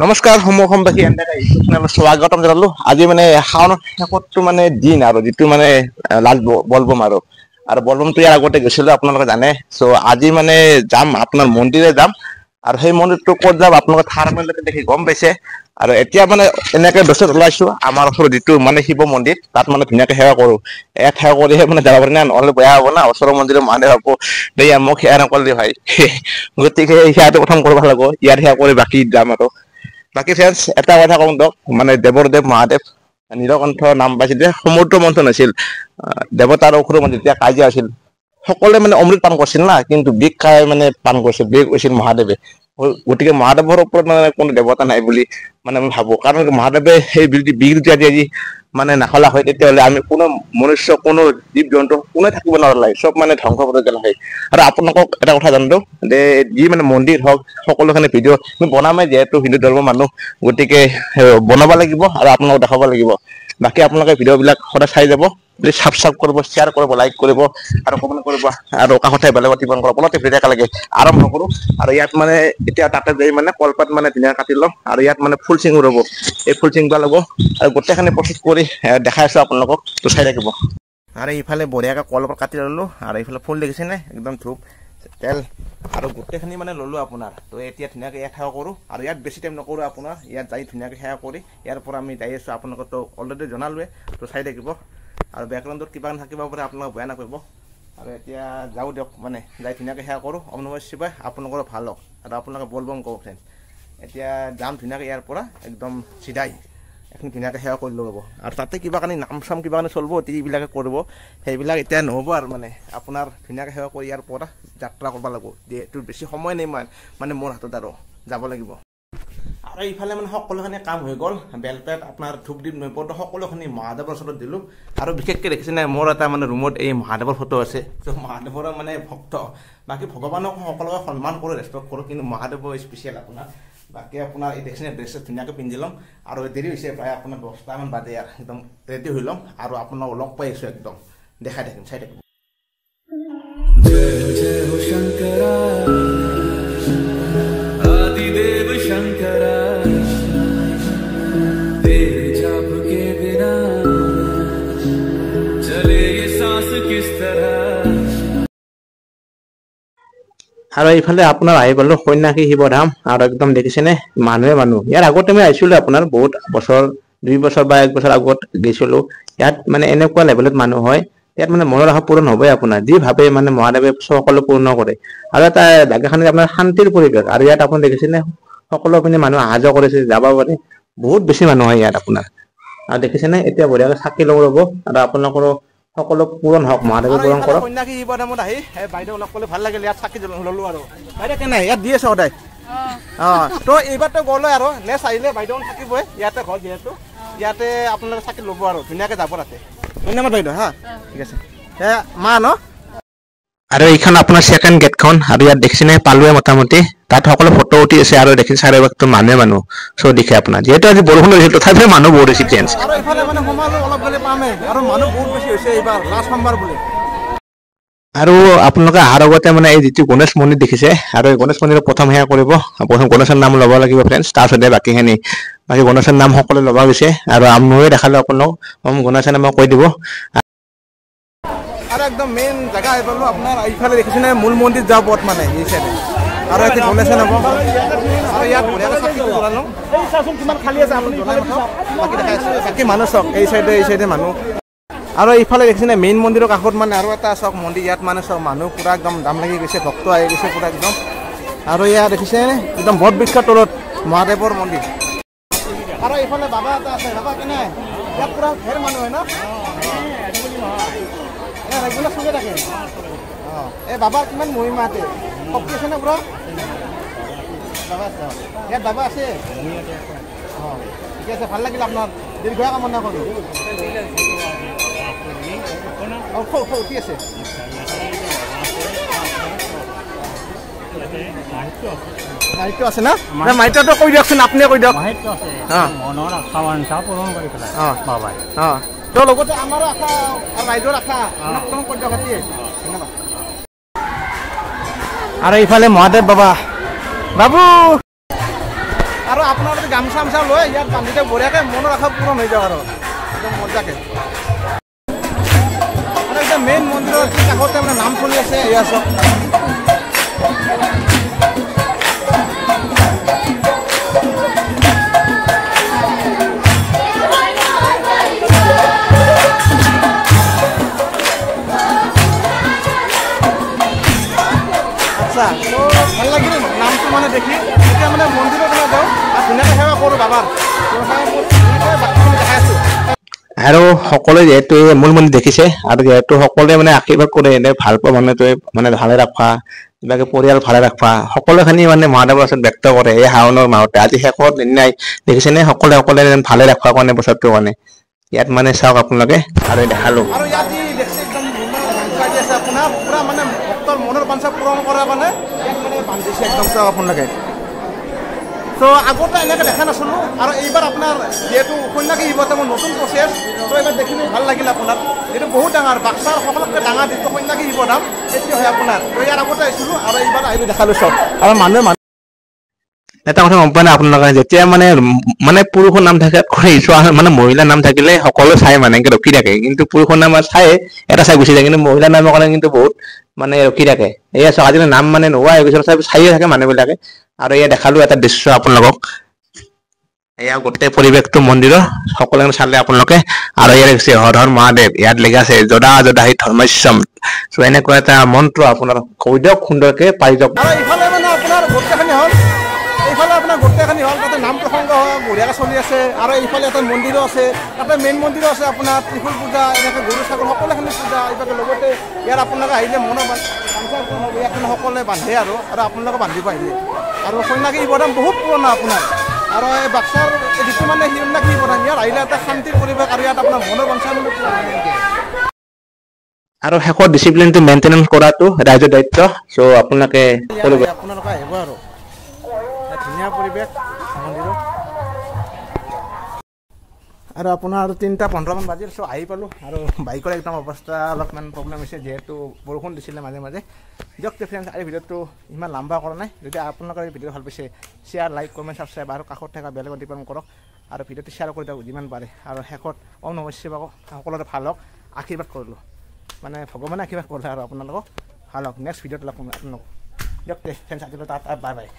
নমস্কাৰ সমবাসী স্বাগতম জনালো আজি মানে শাওনৰ শেষৰটো মানে দিন আৰু যিটো মানে লাষ্ট বলবম আৰু বলবমটো ইয়াৰ আগতে গৈছিলো আপোনালোকে জানে সো আজি মানে যাম আপোনাৰ মন্দিৰে যাম আৰু সেই মন্দিৰটো ক'ত যাম আপোনালোকে থাৰমেলতে দেখি গম পাইছে আৰু এতিয়া মানে এনেকে দছত ওলাইছো আমাৰ ওচৰত যিটো মানে শিৱ মন্দিৰ তাত মানে ধুনীয়াকে সেৱা কৰো এক সেৱা কৰিহে মানে যাব পাৰি না নহ'লে বেয়া হ'ব না ওচৰৰ মন্দিৰৰ মানুহে ভাবো দেই মোক সেৱা নকৰিলে ভাই গতিকে সেৱাটো প্ৰথম কৰিব লাগিব ইয়াৰ সেৱা কৰি বাকী যাম আৰু বাকী ফ্ৰেণ্ডছ এটা কথা কওঁ দক মানে দেৱৰদেৱ মহাদেৱ নীলকণ্ঠ নাম পাইছিল যে সমুদ্ৰ মন্থন আছিল দেৱতাৰ অসুৰৰ মাজত যেতিয়া কাজিয়া আছিল সকলোৱে মানে অমৃত পান কৰিছিল না কিন্তু বিষ খাই মানে পান কৰিছিল বিষ হৈছিল মহাদেৱে গতিকে মহাদেৱৰ ওপৰত মানে কোনো দেৱতা নাই বুলি মানে আমি ভাবো কাৰণ মহাদেৱে সেই বিষ যদি মানে নাখলা হয় তেতিয়াহ'লে আমি কোনো মনুষ্য কোনো জীৱ জন্তু কোনে থাকিব নোৱাৰিলে চব মানে ধ্বংস কৰি গ'ল হয় আৰু আপোনালোকক এটা কথা জানো যে যি মানে মন্দিৰ হওক সকলোখিনি ভিডিঅ' আমি বনামেই যিহেতু হিন্দু ধৰ্মৰ মানুহ গতিকে বনাব লাগিব আৰু আপোনালোকক দেখাব লাগিব বাকী আপোনালোকে ভিডিঅ'বিলাক সদায় চাই যাব প্লিজ ছাবস্ক্ৰাইব কৰিব শ্বেয়াৰ কৰিব লাইক কৰিব আৰু কমেণ্ট কৰিব আৰু কাষতে বেলেগত টিপন কৰিব অলপ ভিডিঅ' একেলগে আৰম্ভ কৰোঁ আৰু ইয়াত মানে এতিয়া তাতে যাই মানে কলপাত মানে ধুনীয়া কাটি ল'ম আৰু ইয়াত মানে ফুল চিঙো ৰ'ব এই ফুল চিঙিব লাগিব আৰু গোটেইখিনি প্ৰস্তুত কৰি দেখাই আছোঁ আপোনালোকক তো চাই থাকিব আৰু ইফালে বঢ়িয়াকৈ কলপাত কাটি ল'লোঁ আৰু এইফালে ফুল দেখিছেনে একদম ধূপ তেল আৰু গোটেইখিনি মানে ল'লোঁ আপোনাৰ তো এতিয়া ধুনীয়াকৈ ইয়াত সেৱা কৰোঁ আৰু ইয়াত বেছি টাইম নকৰোঁ আপোনাৰ ইয়াত যাই ধুনীয়াকৈ সেৱা কৰি ইয়াৰ পৰা আমি যাই আছোঁ আপোনালোকতো অলৰেডি জনালোৱে তো চাই থাকিব আৰু বেকগ্ৰাউণ্ডত কিবা থাকিব পাৰে আপোনালোকে বেয়া নাপাব আৰু এতিয়া যাওঁ দিয়ক মানে যাই ধুনীয়াকৈ সেৱা কৰোঁ ওম নমঃ শিৱায় আপোনালোকৰ ভাল হওক আৰু আপোনালোকে বলবম ক'ব ফ্ৰেণ্ড এতিয়া যাম ধুনীয়াকৈ ইয়াৰ পৰা একদম চিধাই এখন ধুনীয়াকৈ সেৱা কৰি ল'ব আৰু তাতে কিবা কাৰণে নাম চাম কিবা কাৰণে চলিব এইবিলাকে কৰিব সেইবিলাক এতিয়া নহ'ব আৰু মানে আপোনাৰ ধুনীয়াকৈ সেৱা কৰি ইয়াৰ পৰা যাত্ৰা কৰিব লাগিব যিহেতু বেছি সময় নাই মানে মোৰ হাতত আৰু যাব লাগিব আৰু ইফালে মানে সকলোখিনি কাম হৈ গ'ল বেলপেট আপোনাৰ ধূপ দ্বীপ নৈপদ্য সকলোখিনি মহাদেৱৰ ওচৰত দিলোঁ আৰু বিশেষকৈ দেখিছেনে মোৰ এটা মানে ৰুমত এই মহাদেৱৰ ফটো আছে ত' মহাদেৱৰ মানে ভক্ত বাকী ভগৱানক সকলোকে সন্মান কৰোঁ ৰেচপেক্ট কৰোঁ কিন্তু মহাদেৱ স্পেচিয়েল আপোনাৰ বাকী আপোনাৰ এই দেখিছেনে ড্ৰেছ ধুনীয়াকৈ পিন্ধি ল'ম আৰু দেৰি হৈছে প্ৰায় আপোনাৰ 10টামান বাজে আৰু একদম ৰেডি হৈ ল'ম আৰু আপোনাক লগ পাই আছোঁ একদম দেখাই থাকিম চাই থাকিম আৰু এইফালে আপোনাৰ আহি পালো সন্যাসী শিৱধাম আৰু একদম দেখিছেনে মানুহ ইয়াৰ আগতে মই আহিছিলোঁ আপোনাৰ বহুত বছৰ 2 বছৰ বা 1 বছৰ আগত গৈছিলোঁ ইয়াত মানে এনেকুৱা লেভেলত মানুহ হয় ইয়াত মানে মনৰ আশা পূৰণ হ'বই আপোনাৰ যি ভাবে মানে মহাদেৱে সকলো পূৰ্ণ কৰে আৰু এটা জাগাখানি আপোনাৰ শান্তিৰ পৰিৱেশ আৰু ইয়াত আপুনি দেখিছেনে সকলো পিনে মানুহ অহা যোৱা কৰিছে যাব পাৰে বহুত বেছি মানুহ হয় ইয়াত আপোনাৰ আৰু দেখিছেনে এতিয়া বঢ়িয়াকৈ চাকি লব ৰ'ব আৰু আপোনালোকৰ সকলো পূৰণ হওক মহাদেৱে পূৰণ কৰক সন্যাসী শিৱধামত আহি বাইদেউ লগ পালে ভাল লাগিল ইয়াত চাকি ল'লোঁ আৰু বাইদেউ কেনে ইয়াত দি আছে সদায় তো এইবাৰতো গ'লে আৰু নেক্সট আহিলে বাইদেউ থাকিবই ইয়াতে ঘৰ যিহেতু ইয়াতে আপোনালোকে চাকি ল'ব আৰু ধুনীয়াকৈ যাব তাতে ধন্যবাদ বাইদেউ হা ঠিক আছে মা ন আৰু এইখন আপোনাৰ ছেকেণ্ড গেটখন আৰু ইয়াত দেখিছেনে পালোৱে মোটামুটি তাত সকলো ফটো উঠি আছে আৰু দেখিছে চাৰিওভাগটো মানুহ চ' দেখে আপোনাৰ যিহেতু আজি বৰষুণ হৈছিল তথাপিও মানুহ বহুত বেছি টেন্স আৰু এইফালে মানে সমাজো অলপ গ'লে পামেই আৰু মানুহ বহুত বেছি হৈছে এইবাৰ লাষ্ট সোমবাৰ বুলি আৰু আপোনালোকে অহাৰ আগতে মানে এই যিটো গণেশ মন্দিৰ দেখিছে আৰু এই গণেশ মন্দিৰৰ প্ৰথম সেৱা কৰিব প্ৰথম গণেশৰ নাম ল'ব লাগিব ফ্ৰেণ্ডছ তাৰপিছতে বাকী গণেশৰ নাম সকলোৱে ল'ব গৈছে আৰু ময়ে দেখালোঁ আপোনালোক গণেশৰ নাম কৈ দিব আৰু একদম মেইন জেগা আহি পালোঁ আপোনাৰ এইফালে দেখিছেনে মূল মন্দিৰ যাব পথ মানে এই চাইডে আৰু এতিয়া গণেশ নাম আৰু ইয়াত বঢ়িয়াকৈ চাকি জ্বলালোঁ কিমান খালী আছে আপুনি বাকী দেখাইছোঁ বাকী মানুহ চাওক এই চাইডে মানুহ আৰু এইফালে দেখিছেনে মেইন মন্দিৰৰ কাষত মানে আৰু এটা চাওক মন্দিৰ ইয়াত মানে চাওক মানুহ পূৰা একদম দাম লাগি গৈছে ভক্ত আহি গৈছে পূৰা একদম আৰু ইয়াত দেখিছেনে একদম বৰ বৃক্ষৰ তলত মহাদেৱৰ মন্দিৰ আৰু এইফালে বাবা এটা আছে বাবা কেনে ইয়াত পূৰা ধেৰ মানুহ হয় ন ৰেগুলাৰ চলি থাকে এই বাবা কিমান মহিমা আছে শক্তি আছে নে পূৰা বাবা আছে ইয়াত বাবা আছে ঠিক আছে ভাল লাগিল আপোনাৰ দীৰ্ঘায়ু কামনা কৰোঁ ঠিক আছে মাহিত্য আছে না মাহিত্যটো কৈ দিয়কচোন আপুনিয়ে কৈ দিয়ক তো লগতে আমাৰো আশা আৰু ৰাইজৰ আশা কৈ দিয়ক ধন্যবাদ আৰু এইফালে মহাদেৱ বাবু আৰু আপোনাৰ যদি গামোচা লৈ ইয়াত বান্ধিতে বঢ়িয়াকৈ মনৰ আশা পূৰণ হৈ যাওক আৰু একদম মজাকৈ। আৰু এতিয়া মেইন মন্দিৰৰ ঠিক কাষতে মানে নাম চলি আছে এয়া চাওক। ভাল লাগিল নামটো মানে দেখি। এতিয়া মানে মন্দিৰত যাওঁ আৰু ধুনীয়াকৈ সেৱা কৰোঁ বাবাৰ দেখাই আছোঁ। আৰু সকলোৱে যিহেতু মূল মন্দিৰ দেখিছে আৰু যিহেতু সকলোৱে মানে আশীৰ্বাদ কৰে এনে ভাল পোৱা মানুহটোৱে মানে ভালে ৰাখবা কিবাকে পৰিয়াল ভালে ৰাখবা সকলোখিনি মানে মহাদেৱৰ ওচৰত ব্যক্ত কৰে এই শাওণৰ মাহতে। আজি শেষত নাই দেখিছেনে সকলোৱে ভালে ৰাখবা কাৰণে বছৰটো কাৰণে ইয়াত মানে চাওক আপোনালোকে আৰু দেখালো। আৰু ইয়াত যি দেখিছে একদম আছে আপোনাৰ পুৰা মানে ভক্তৰ মনৰ বাঞ্ছা পূৰণ কৰা মানে ইয়াত মানে বান্ধিছে একদম চাওক আপোনালোকে। চ' আগতে এনেকৈ দেখা নাছিলোঁ আৰু এইবাৰ আপোনাৰ যিহেতু সন্যাসী শিৱ এটা মোৰ নতুন প্ৰচেছ, চ' এইবাৰ দেখিলোঁ ভাল লাগিল আপোনাৰ। এইটো বহুত ডাঙৰ বাক্সাৰ সকলোতকৈ ডাঙৰ যিটো সন্যাসী শিৱ ধাম সেইটো হয় আপোনাৰ। ত' ইয়াৰ আগতে আহিছিলোঁ আৰু এইবাৰ আহিলোঁ দেখালোঁ চব। আৰু মানুহে এটা কথা গম পোৱা নাই আপোনালোকে যেতিয়া মানে পুৰুষৰ নাম থাকে মানে মহিলাৰ নাম থাকিলে সকলো চাই মানে ৰখি থাকে, কিন্তু পুৰুষৰ নাম চাই এটা চাই গুচি যায়, কিন্তু মহিলাৰ নামৰ কাৰণে কিন্তু বহুত মানে ৰখি থাকে। এয়া চাওক আজিকালি নাম মানে নোহোৱা হৈ গৈছে চাইয়ে থাকে মানুহবিলাকে। আৰু এয়া দেখালো এটা দৃশ্য আপোনালোকক। এয়া গোটেই পৰিৱেশটো মন্দিৰৰ সকলোৱে চালে আপোনালোকে। আৰু ইয়াত দেখিছে হৰ হৰ মহাদেৱ, ইয়াত লিখা আছে যদা যদা হি ধৰ্মস্যম। চ' এনেকুৱা এটা মন্ত্ৰ আপোনাৰ কৈ দিয়ক সুন্দৰকে পাই যাওক। আৰু ইফালে মানে আপোনাৰ গোটেইখিনি হ'ল, এইফালে আপোনাৰ গোটেইখিনি হ'ল তাতে নাম প্ৰসংগ বঢ়িয়াকৈ চলি আছে। আৰু এইফালে এটা মন্দিৰো আছে, তাতে মেইন মন্দিৰো আছে আপোনাৰ ত্ৰিশূল পূজা এনেকৈ গৰু ছাগল সকলোখিনি পূজা। এইভাগে লগতে ইয়াত আপোনালোকে আহিলে মনৰ বাঞ্ছা পূৰণ হ'ব। ইয়াত সকলোৱে বান্ধে আৰু আপোনালোকে বান্ধিব আহিলে। আৰু সন্যাসী শিৱ ধাম বহুত পুৰণা আপোনাৰ। আৰু এই বাক্সাৰ যিটো মানে সন্যাসী শিৱ ধাম ইয়াত আহিলে এটা শান্তিৰ পৰিৱেশ আৰু ইয়াত আপোনাৰ মনৰ বাঞ্ছা আৰু শেষত ডিচিপ্লিনটো মেইনটেনেন্স কৰাটো ৰাইজৰ দায়িত্ব। চ' আপোনালোকে আহিব আৰু ধুনীয়া পৰিৱেশ মন্দিৰত। আৰু আপোনাৰ 3:15 বাজিল। চ' আহি পালোঁ আৰু বাইকৰ একদম অৱস্থা অলপমান প্ৰব্লেম হৈছে যিহেতু বৰষুণ দিছিলে মাজে মাজে। দিয়ক ফ্ৰেণ্ডছ, এই ভিডিঅ'টো ইমান লম্বা কৰা নাই। যদি আপোনালোকৰ এই ভিডিঅ'টো ভাল পাইছে শ্বেয়াৰ, লাইক, কমেণ্ট, ছাবস্ক্ৰাইব আৰু কাষত থকা বেল আইকনটো টিপন কৰক আৰু ভিডিঅ'টো শ্বেয়াৰ কৰি দিয়ক যিমান পাৰে। আৰু শেষত ওম নমঃ শিৱায় সকলোৰে ভাল হওক আশীৰ্বাদ কৰিলোঁ, মানে ভগৱানে আশীৰ্বাদ কৰিলে আৰু আপোনালোকক ভাল হওক। নেক্সট ভিডিঅ'টো আপোনালোকক দিয়ক ফ্ৰেণ্ডছ, আজিলৈ তাত বাই বাই।